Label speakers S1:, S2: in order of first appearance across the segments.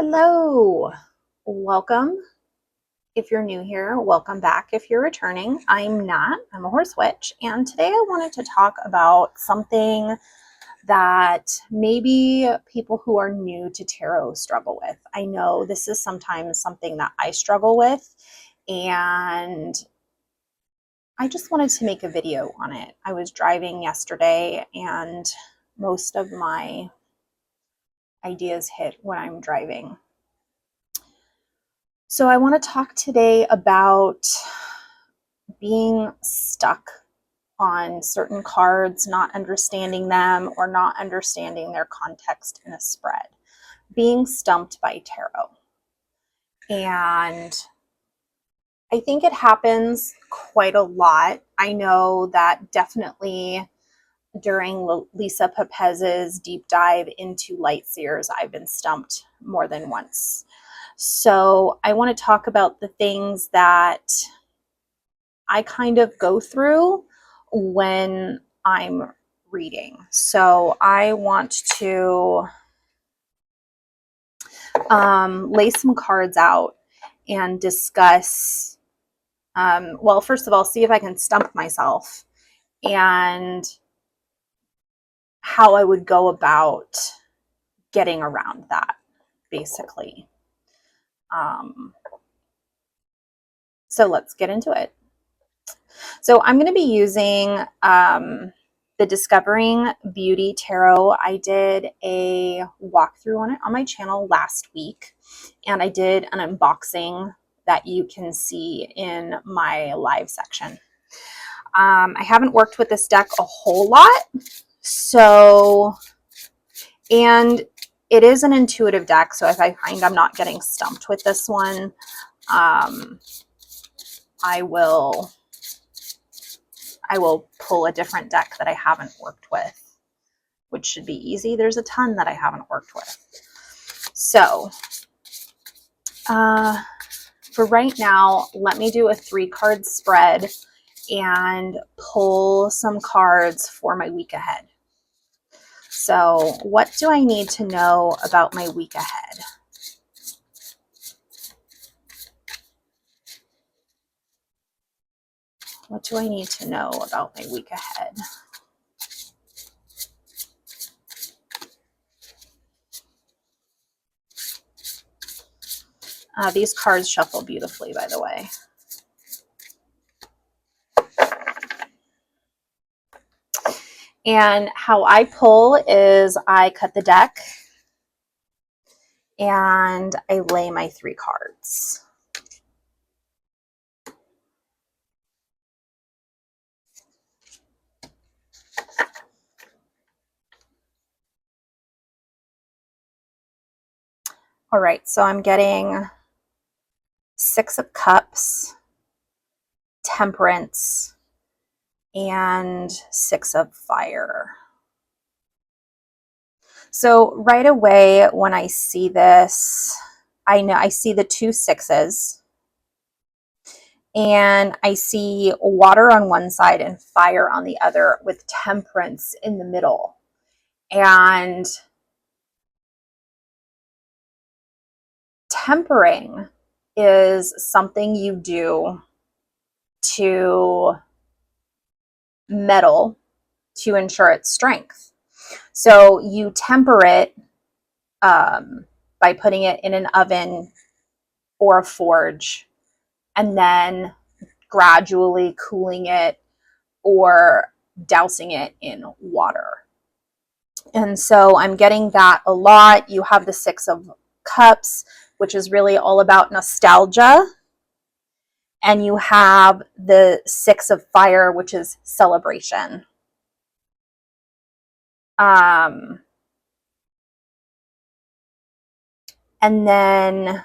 S1: Hello, welcome. If you're new here, welcome back. If you're returning, I'm Nat, I'm a horse witch, and today I wanted to talk about something that maybe people who are new to tarot struggle with. I know this is sometimes something that I struggle with, and I just wanted to make a video on it. I was driving yesterday, and most of my ideas hit when I'm driving. So I want to talk today about being stuck on certain cards, not understanding them or not understanding their context in a spread. Being stumped by tarot. And I think it happens quite a lot. I know that definitely during Lisa Pepez's deep dive into light seers, I've been stumped more than once. So I want to talk about the things that I kind of go through when I'm reading. So I want to lay some cards out and discuss, well, first of all, see if I can stump myself and how I would go about getting around that, basically. So let's get into it. So I'm going to be using the Discovering Beauty Tarot. I did a walkthrough on it on my channel last week, and I did an unboxing that you can see in my live section. I haven't worked with this deck a whole lot, so, and it is an intuitive deck, so if I find I'm not getting stumped with this one, I will pull a different deck that I haven't worked with, which should be easy. There's a ton that I haven't worked with. So for right now, let me do a 3-card spread and pull some cards for my week ahead. So what do I need to know about my week ahead? What do I need to know about my week ahead? These cards shuffle beautifully, by the way. And how I pull is I cut the deck and I lay my 3 cards. All right, so I'm getting 6 of Cups, Temperance, and 6 of Fire. So right away when I see this, I know I see the 2 6s, and I see water on one side and fire on the other with Temperance in the middle. And tempering is something you do to metal to ensure its strength. So you temper it by putting it in an oven or a forge and then gradually cooling it or dousing it in water. And so I'm getting that a lot. You have the 6 of Cups, which is really all about nostalgia. And you have the 6 of Fire, which is celebration. And then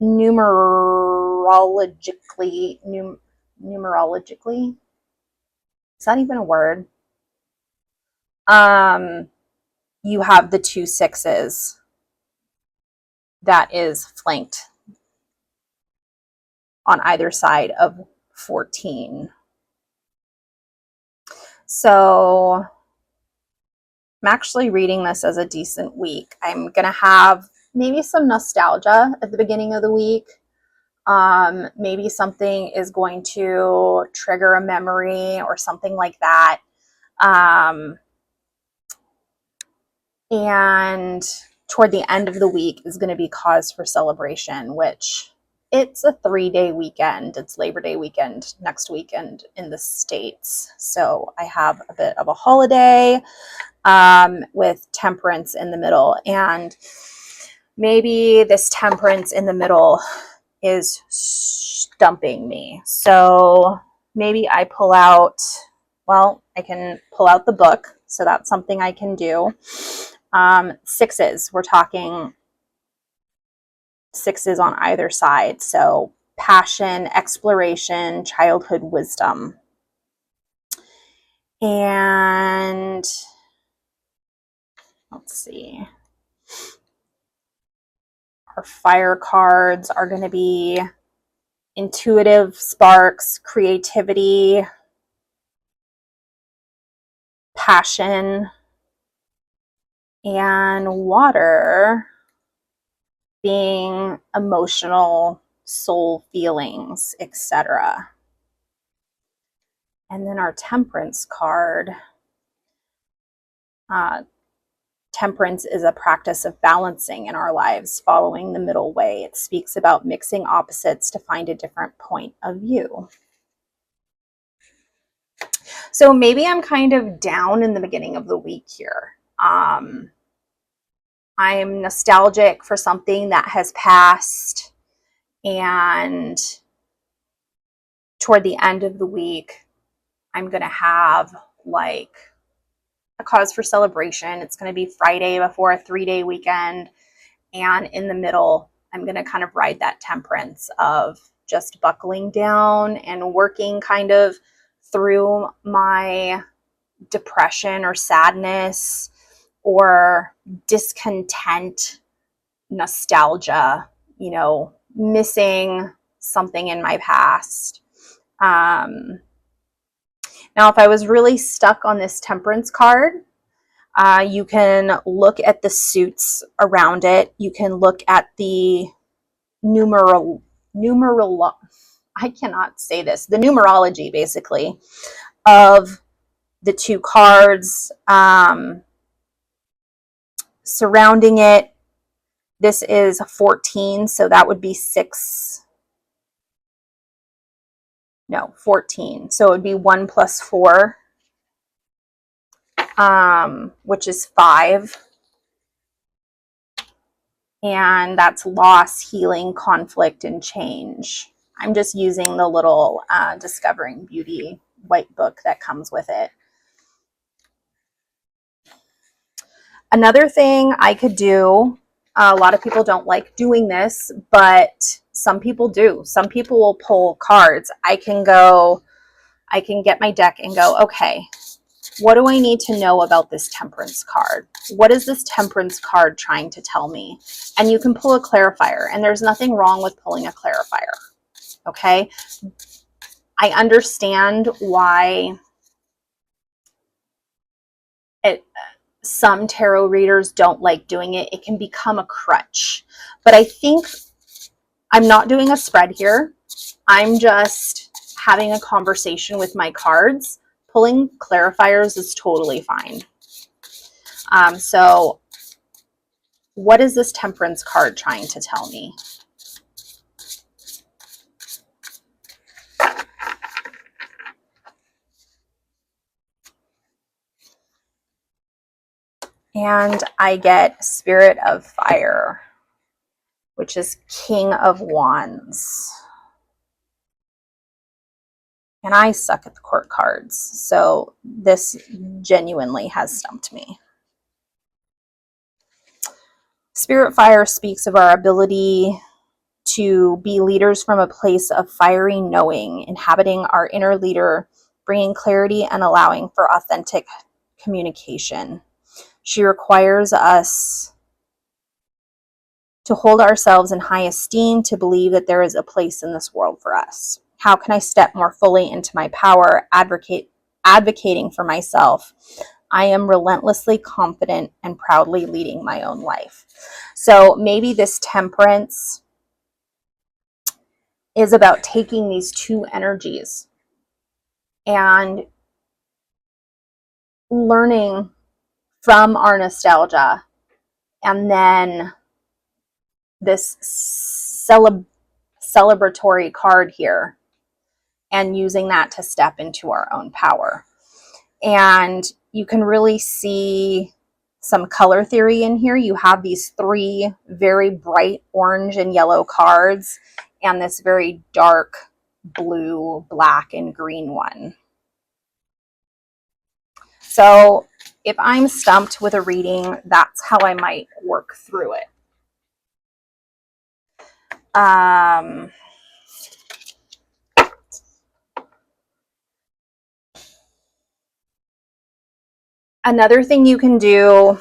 S1: numerologically, is that even a word? You have the 2 6s that is flanked on either side of 14. So I'm actually reading this as a decent week. I'm going to have maybe some nostalgia at the beginning of the week. Maybe something is going to trigger a memory or something like that. And toward the end of the week is going to be cause for celebration, which it's a 3-day weekend. It's Labor Day weekend next weekend in the States. So I have a bit of a holiday with temperance in the middle. And maybe this temperance in the middle is stumping me. So maybe I pull out, well, I can pull out the book. So that's something I can do. Sixes, we're talking sixes on either side. So passion, exploration, childhood wisdom. And let's see. Our fire cards are going to be intuitive sparks, creativity, passion, and water being emotional, soul feelings, etc. And then our temperance card. Temperance is a practice of balancing in our lives, following the middle way. It speaks about mixing opposites to find a different point of view. So maybe I'm kind of down in the beginning of the week here. I'm nostalgic for something that has passed, and toward the end of the week, I'm going to have like a cause for celebration. It's going to be Friday before a 3-day weekend. And in the middle, I'm going to kind of ride that temperance of just buckling down and working kind of through my depression or sadness or discontent, nostalgia, missing something in my past. Now, if I was really stuck on this temperance card, you can look at the suits around it. You can look at the I cannot say this, the numerology basically of the two cards surrounding it. This is 14, so that would be 14. So it would be 1 plus 4, which is 5. And that's loss, healing, conflict, and change. I'm just using the little Discovering Beauty white book that comes with it. Another thing I could do, a lot of people don't like doing this, but some people do. Some people will pull cards. I can get my deck and go, okay, what do I need to know about this temperance card? What is this temperance card trying to tell me? And you can pull a clarifier, and there's nothing wrong with pulling a clarifier. Okay? I understand why some tarot readers don't like doing it. It can become a crutch. But I think I'm not doing a spread here. I'm just having a conversation with my cards. Pulling clarifiers is totally fine. So what is this temperance card trying to tell me? And I get Spirit of Fire, which is King of Wands. And I suck at the court cards, so this genuinely has stumped me. Spirit Fire speaks of our ability to be leaders from a place of fiery knowing, inhabiting our inner leader, bringing clarity and allowing for authentic communication. She requires us to hold ourselves in high esteem, to believe that there is a place in this world for us. How can I step more fully into my power, advocating for myself, I am relentlessly confident and proudly leading my own life. So maybe this temperance is about taking these two energies and learning from our nostalgia, and then this celebratory card here, and using that to step into our own power. And you can really see some color theory in here. You have these three very bright orange and yellow cards, and this very dark blue, black, and green one. So if I'm stumped with a reading, that's how I might work through it. Another thing you can do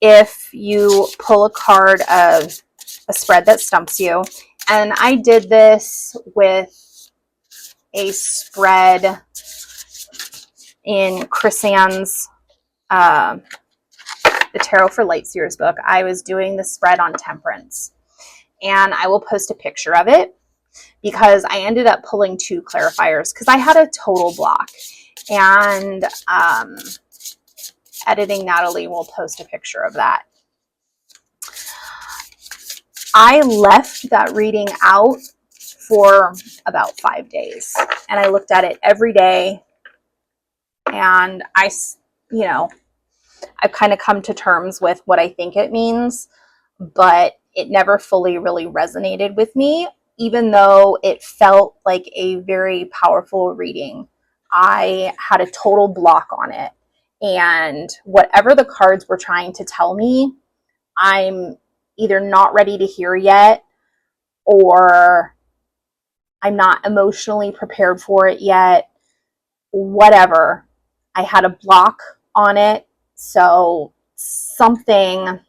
S1: if you pull a card of a spread that stumps you, and I did this with a spread in Chris Ann's the Tarot for Lightseers book. I was doing the spread on temperance, and I will post a picture of it because I ended up pulling two clarifiers because I had a total block. And editing Natalie will post a picture of that. I left that reading out for about 5 days, and I looked at it every day, and I've kind of come to terms with what I think it means, but it never fully really resonated with me, even though it felt like a very powerful reading. I had a total block on it, and whatever the cards were trying to tell me, I'm either not ready to hear yet, or I'm not emotionally prepared for it yet, whatever. I had a block on it, so something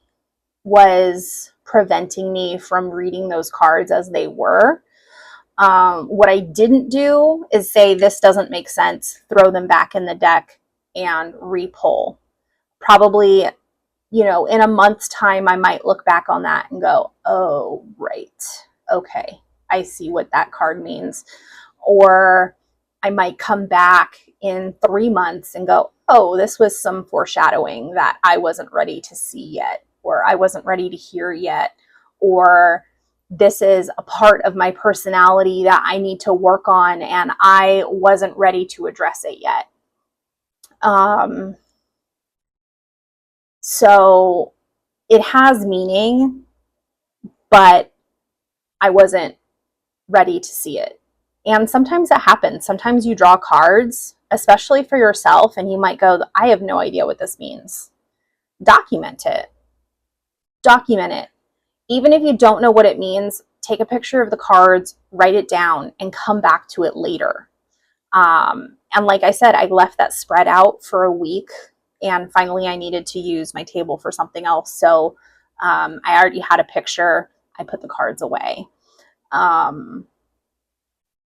S1: was preventing me from reading those cards as they were. What I didn't do is say, this doesn't make sense, throw them back in the deck and re-pull. Probably, in a month's time, I might look back on that and go, oh, right. Okay. I see what that card means. Or I might come back in 3 months and go, oh, this was some foreshadowing that I wasn't ready to see yet, or I wasn't ready to hear yet, or this is a part of my personality that I need to work on and I wasn't ready to address it yet. So it has meaning, but I wasn't ready to see it. And sometimes that happens. Sometimes you draw cards, especially for yourself, and you might go, I have no idea what this means. Document it. Document it. Even if you don't know what it means, take a picture of the cards, write it down, and come back to it later. And like I said, I left that spread out for a week, and finally I needed to use my table for something else. So I already had a picture. I put the cards away.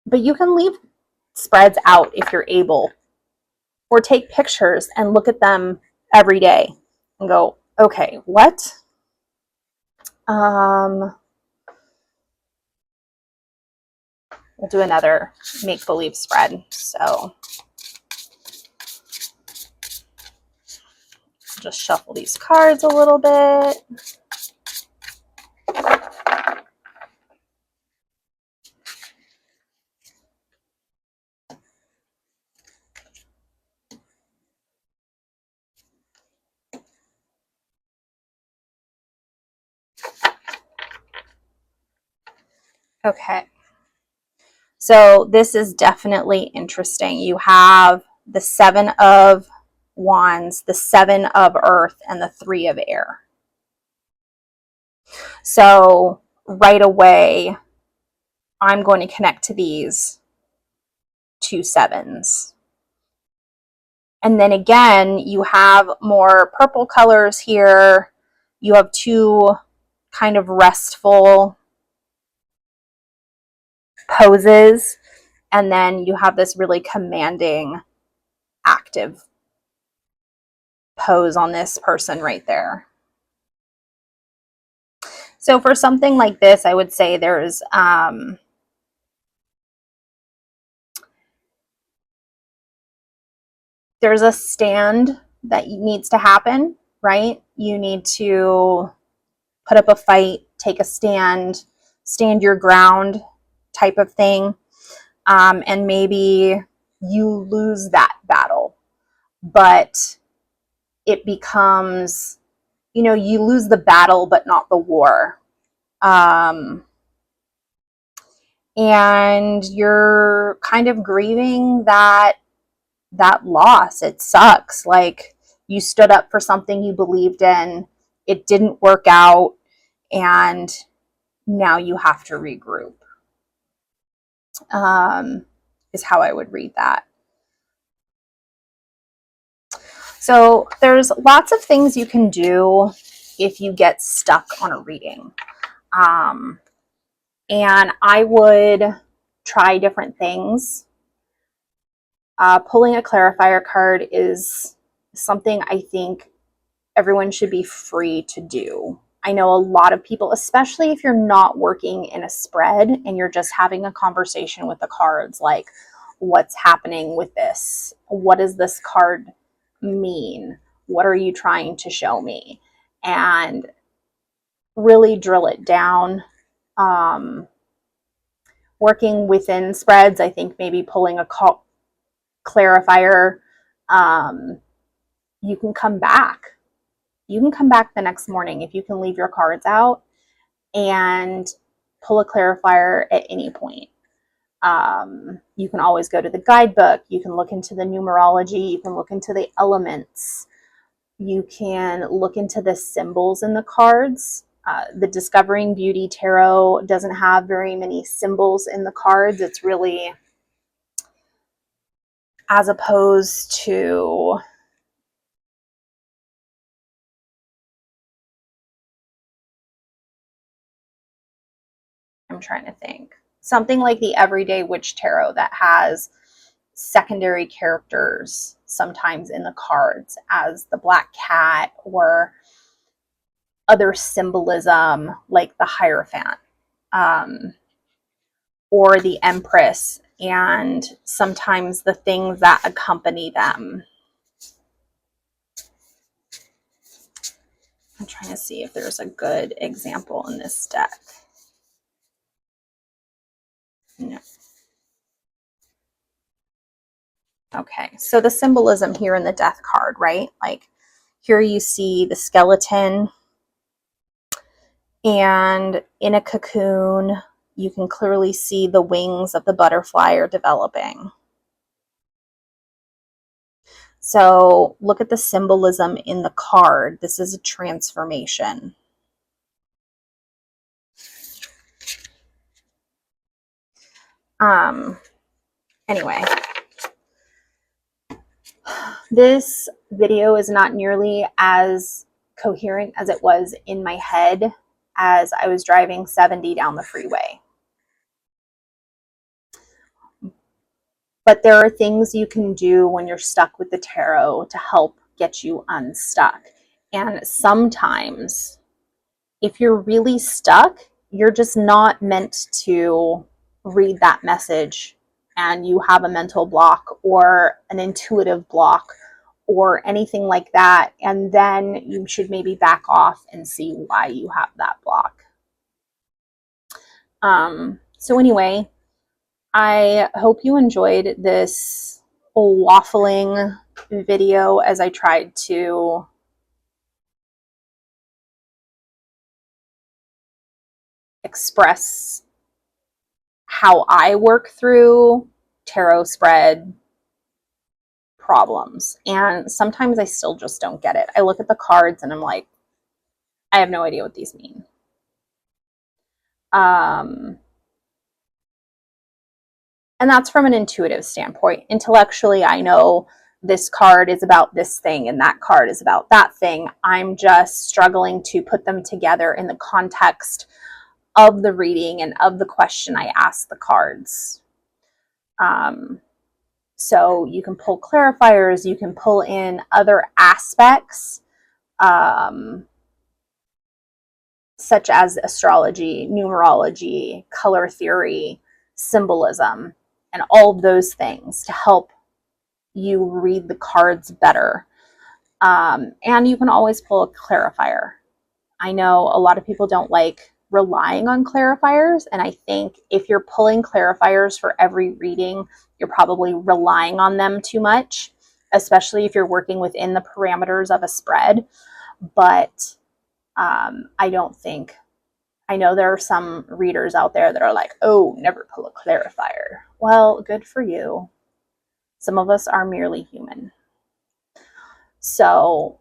S1: But you can leave spreads out if you're able, or take pictures and look at them every day and go, okay, what? We'll do another make-believe spread. So just shuffle these cards a little bit. Okay. So this is definitely interesting. You have the 7 of Wands, the 7 of Earth, and the 3 of Air. So right away, I'm going to connect to these 2 sevens. And then again, you have more purple colors here. You have 2 kind of restful poses. And then you have this really commanding, active pose on this person right there. So for something like this, I would say there's a stand that needs to happen, right? You need to put up a fight, take a stand, stand your ground type of thing. And maybe you lose that battle, but it becomes, you lose the battle, but not the war. And you're kind of grieving that loss. It sucks. Like, you stood up for something you believed in, it didn't work out, and now you have to regroup. Is how I would read that. So there's lots of things you can do if you get stuck on a reading. And I would try different things. Pulling a clarifier card is something I think everyone should be free to do. I know a lot of people, especially if you're not working in a spread and you're just having a conversation with the cards, like, what's happening with this? What does this card mean? What are you trying to show me? And really drill it down. Working within spreads, I think maybe pulling a clarifier, you can come back. You can come back the next morning if you can leave your cards out and pull a clarifier at any point. You can always go to the guidebook. You can look into the numerology. You can look into the elements. You can look into the symbols in the cards. The Discovering Beauty Tarot doesn't have very many symbols in the cards. It's really, as opposed to I'm trying to think. Something like the Everyday Witch Tarot that has secondary characters sometimes in the cards, as the black cat or other symbolism like the Hierophant, or the Empress, and sometimes the things that accompany them. I'm trying to see if there's a good example in this deck. No. Okay, so the symbolism here in the Death card, right? Like, here you see the skeleton, and in a cocoon, you can clearly see the wings of the butterfly are developing. So look at the symbolism in the card. This is a transformation. Anyway, this video is not nearly as coherent as it was in my head as I was driving 70 down the freeway. But there are things you can do when you're stuck with the tarot to help get you unstuck. And sometimes, if you're really stuck, you're just not meant to read that message, and you have a mental block or an intuitive block or anything like that. And then you should maybe back off and see why you have that block. So anyway, I hope you enjoyed this waffling video as I tried to express how I work through tarot spread problems. And sometimes I still just don't get it. I look at the cards and I'm like, I have no idea what these mean. And that's from an intuitive standpoint. Intellectually, I know this card is about this thing and that card is about that thing. I'm just struggling to put them together in the context of the reading and of the question I ask the cards. So you can pull clarifiers, you can pull in other aspects, such as astrology, numerology, color theory, symbolism, and all of those things to help you read the cards better. And you can always pull a clarifier. I know a lot of people don't like relying on clarifiers, and I think if you're pulling clarifiers for every reading, you're probably relying on them too much, especially if you're working within the parameters of a spread. But I don't think, I know there are some readers out there that are like, oh, never pull a clarifier. Well, good for you. Some of us are merely human. So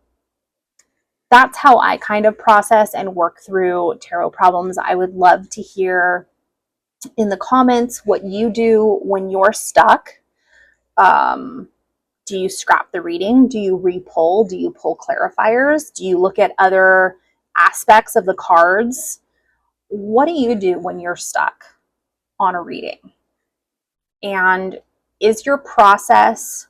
S1: that's how I kind of process and work through tarot problems. I would love to hear in the comments what you do when you're stuck. Do you scrap the reading? Do you re-pull? Do you pull clarifiers? Do you look at other aspects of the cards? What do you do when you're stuck on a reading? And is your process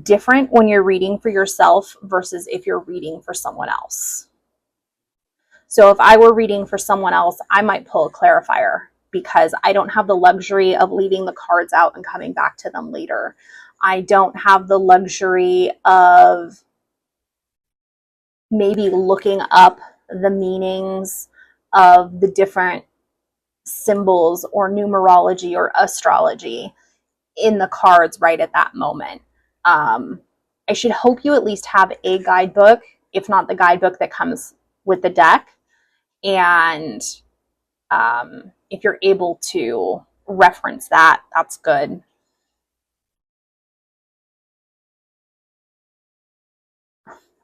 S1: different when you're reading for yourself versus if you're reading for someone else? So if I were reading for someone else, I might pull a clarifier because I don't have the luxury of leaving the cards out and coming back to them later. I don't have the luxury of maybe looking up the meanings of the different symbols or numerology or astrology in the cards right at that moment. I should hope you at least have a guidebook, if not the guidebook that comes with the deck. And if you're able to reference that, that's good.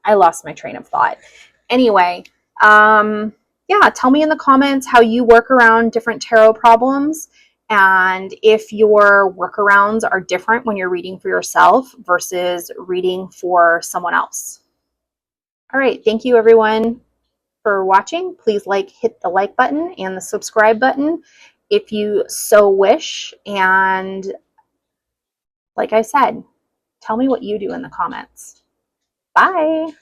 S1: I lost my train of thought. Anyway, yeah, tell me in the comments how you work around different tarot problems and if your workarounds are different when you're reading for yourself versus reading for someone else. All right, thank you everyone for watching. Please hit the like button and the subscribe button if you so wish. And like I said, tell me what you do in the comments. Bye.